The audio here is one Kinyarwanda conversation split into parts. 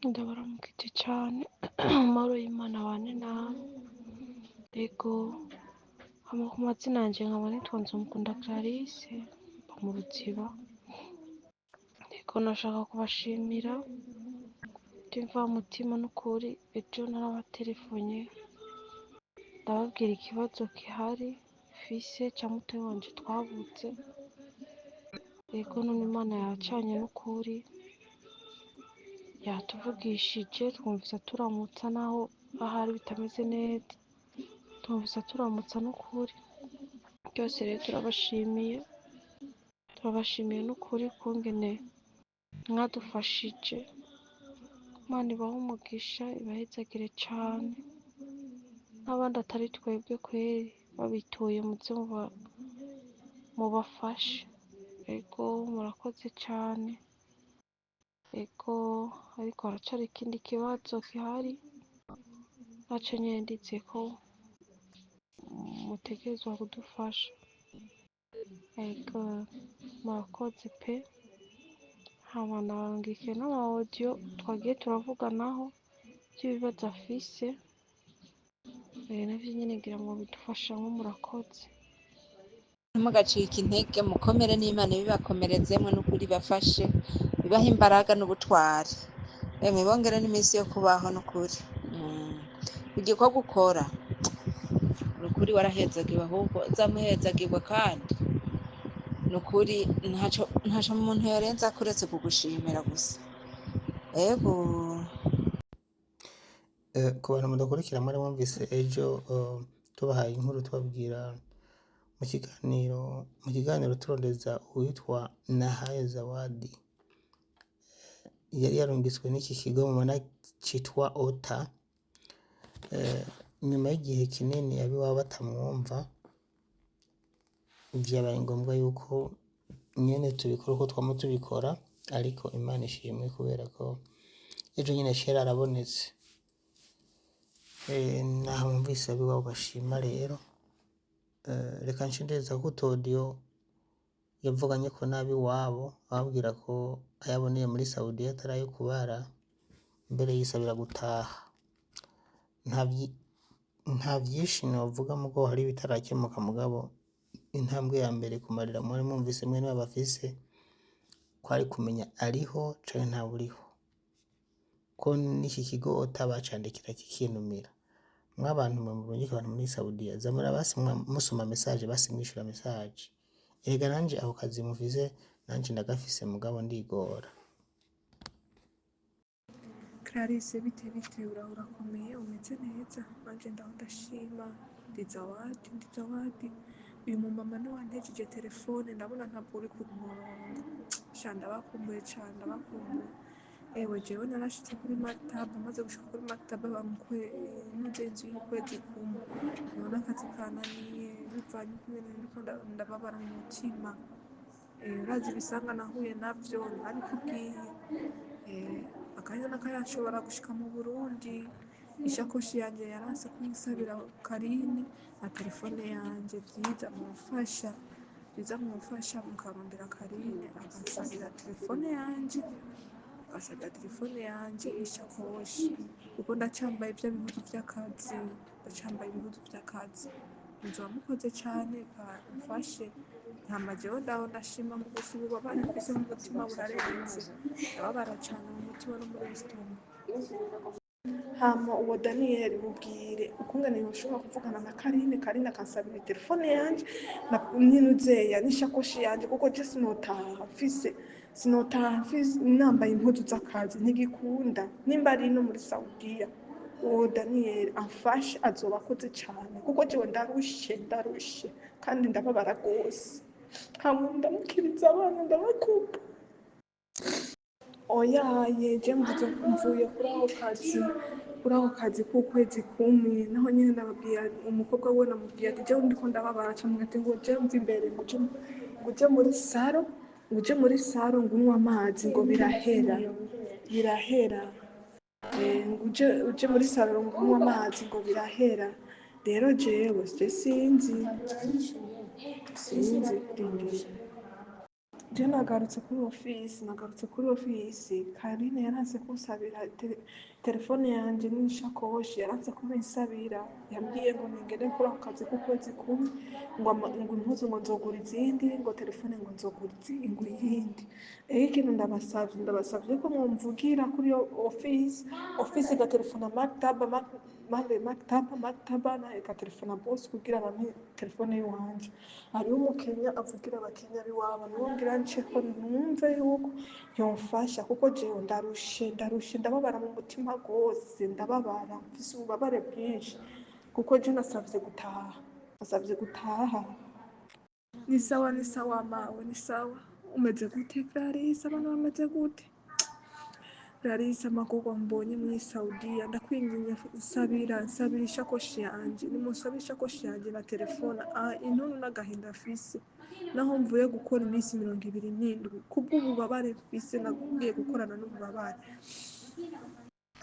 Ndabaramukije cyane amahoro y'Imana abane nawe. Yego ku mazina yanjye nkaba nitwa Nzomukunda Clarisse mba mu Ruziba. Yego nashaka kubashimira by'imvamutima n'ukuri, ejo narabatelefonye ndababwira ikibazo gihari fise cya mutoyi wanje twavutse. Yego none Imana yacanye n'ukuri yatuvugishije, twumvise turamutsa naho ahari bitameze neza, twumvise turamutsa n'ukuri. Byose rero turabashimiye n'ukuri kungene mwadufashije. Imana ibahe umugisha, ibahezagire cane, n'abandi atari twebwe kweri babituye muze mubafashe. Ego murakoze cane. Ego ariko haracari ikindi kibazo gihari, naco nyene ndizeye mutegerezwa kudufasha. Ego murakoze pe. Hama nabarungikiye n'ama audio twagiye turavuganaho vy'ibibazo afise, navyo nyene ngira ngo bidufashamwo. Murakoze. Ntimugacike intege, mukomere n'Imana ibibakomerezemwo n'ukuri bafashe, bibahe imbaraga n'ubutwari, bongere n'iminsi yo kubaho n'ukuri. Igikorwa ukora n'ukuri warahezagiwe, ahubwo uzamuhezagirwe kandi n'ukuri ntaco umuntu yorenza kuretse kugushimira gusa. Ego ku bantu mudakurikira mwari mwumvise ejo tubahaye inkuru tubabwira mu kiganiro turondeza uwitwa Nahayo Zawadi, yari yarungitswe n'iki kigo mubona citwa OTA. Nyuma y'igihe kinini abiwabo batamwumva, vyabaye ngombwa yuko nyene tubikora uko twama tubikora, ariko Imana ishimwe kubera ko ejo nyene shera arabonetse. Naho mwumvise abiwabo bashima rero. Reka nshindiriza ko audio yavuganye ko nabi wabo ababwira ko ayaboneye muri Saudiya atarayo kubara, mbere yisabira gutaha. Nta vyinshi novuga mugo hari bitarakemuka, mugabo intambwe ya mbere kumarira mwari mwumvise mwe niba bafise kwari kumenya ariho canke ntaburiho, ko n'iki kigo OTA bacandikira kikinumira. Mwabantu murungika abantu muri Saudiya, zamura basi musoma message, basi mwishura message. Erega nanje ako kazi mufise nanje ndagafise, mugabo ndigora. Clarisse bite urakomeye, umeze neza? Nanje ndaho ndashima. Ndi Zawadi. Uyu mumama niwe wantejeje telefone, ndabona ntabwo uri ku murongo. Sha ndabakumbuye cane, ndabakumbuye. Ewe jewe narashitse kuri maktaba, maze gushika kuri maktaba n'inzu y'ukwezi kumwe, none akazi kananiye bivanye n'ukungene ndiko ndababara mu mutima. Urazi ibisanga nahuye navyo nabikubwiye. Akanya n'akanya nshobora gushika mu Burundi, ishakoshi yanje yaranse kuyinsabira Karine na telefone yanje. Vyiza mwofasha mukarondera Karine akansabira telefone yanje n'ishakoshi, kuko ndacambaye vya bihuzu vy'akazi. Muzoba mukoze cane, kamfashe. Hama jewe ndaho ndashima mu gusa ububabare mfise mu mutima burarenze, ndababara cane mu mutima no muri esitoma. Hama uwo Daniyeli mubwire ukungene yoshobora kuvugana na Karine akansabira telefone yanje n'intuzeya n'ishakoshi yanje, kuko je sinotaha nambaye impuzu z'akazi, ntigikunda. Nimba ari no muri Saudiya, uwo Daniyeli amfashe azoba akoze cane, kuko jewe ndarushe kandi ndababara gose. Hama ndamukiriza abana ndabakumbuye. Oyaye je mvuye kuri ako kazi k'ukwezi kumwe, naho nyene ndababwira umukobwa we, namubwiye ati jewe ndiko ndababara cane, ati ngo je mva imbere, ngo uje muri saro ngo unywe amazi ngo birahera. Uje muri saro ngo unywe amazi ngo birahera. Rero jewe sinzi. je nagarutse kuri ofisi Karine yaranse kunsabira telefone yanje n'ishakoshi yaranse kubinsabira yambwiye ngo ningende nkora ku kazi k'ukwezi kumwe ngo impuzu ngo nzogura izindi ngo telefone ngo nzogura ngo iyindi rero ikintu ndabasavye ko mwumvugira kuri iyo ofisi igatelefona maktaba na igatelefona bosi kugira bampe telefone y'iwanje hariho umukenya avugira abakenya b'iwabo niwo ngira nceko numve yuko yomfasha kuko jewe ndarushe ndababara mu mutima rwose ndababara mfise ububabare bwinshi kuko je nasavye gutaha ni sawa mawe ni sawa umeze gute Clarisse abana bameze gute Clarisse amagorwa mbonye muri Saudiya ndakwinginye nsabira ishakoshi yanje nimunsabire ishakoshi yanje na telefone intuntu n'agahinda mfise naho mvuye gukora iminsi 27 kubw'ububabare mfise nagiye gukorana n'ububabare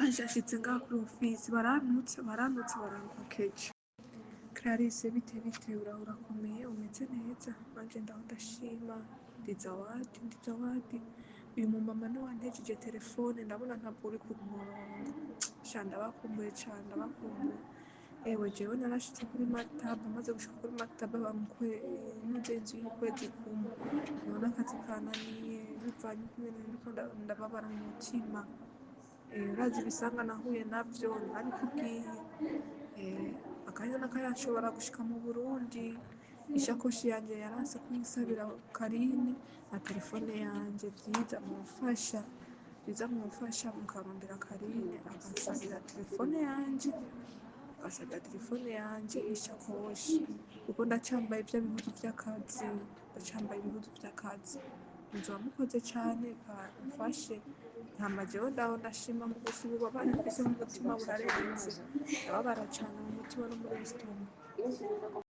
nshashitse ngaha kuri ofisi barantutse barankokeje Clarisse bite urakomeye umeze neza nanje ndaho ndashima ndi zawadi uyu mumama niwe wantejeje telefone ndabona ntabwo uri ku murongo sha ndabakumbuye cane ndabakumbuye ewe jewe narashitse kuri maktaba maze gushika kuri maktaba nuze inzu y'ukwezi kumwe none akazi kananiye bivanye n'ukuntu ndiko ndababara mu mutima urazi ibisanga nahuye navyo nabikubwiye akanya n'akayashobora gushika mu Burundi ishakoshi yanje yaranse kuyinsabira Karine na telefone yanje vyiza mumfasha mukarondera Karine akansabira telefone yanje n'ishakoshi kuko ndacambaye ibihuzu vy'akazi muzoba mukoze cane kamfashe hama jewe ndaho ndashima mu gusa ububabare mfise mu mutima burarenze ndababara cane mu mutima no muri esitoma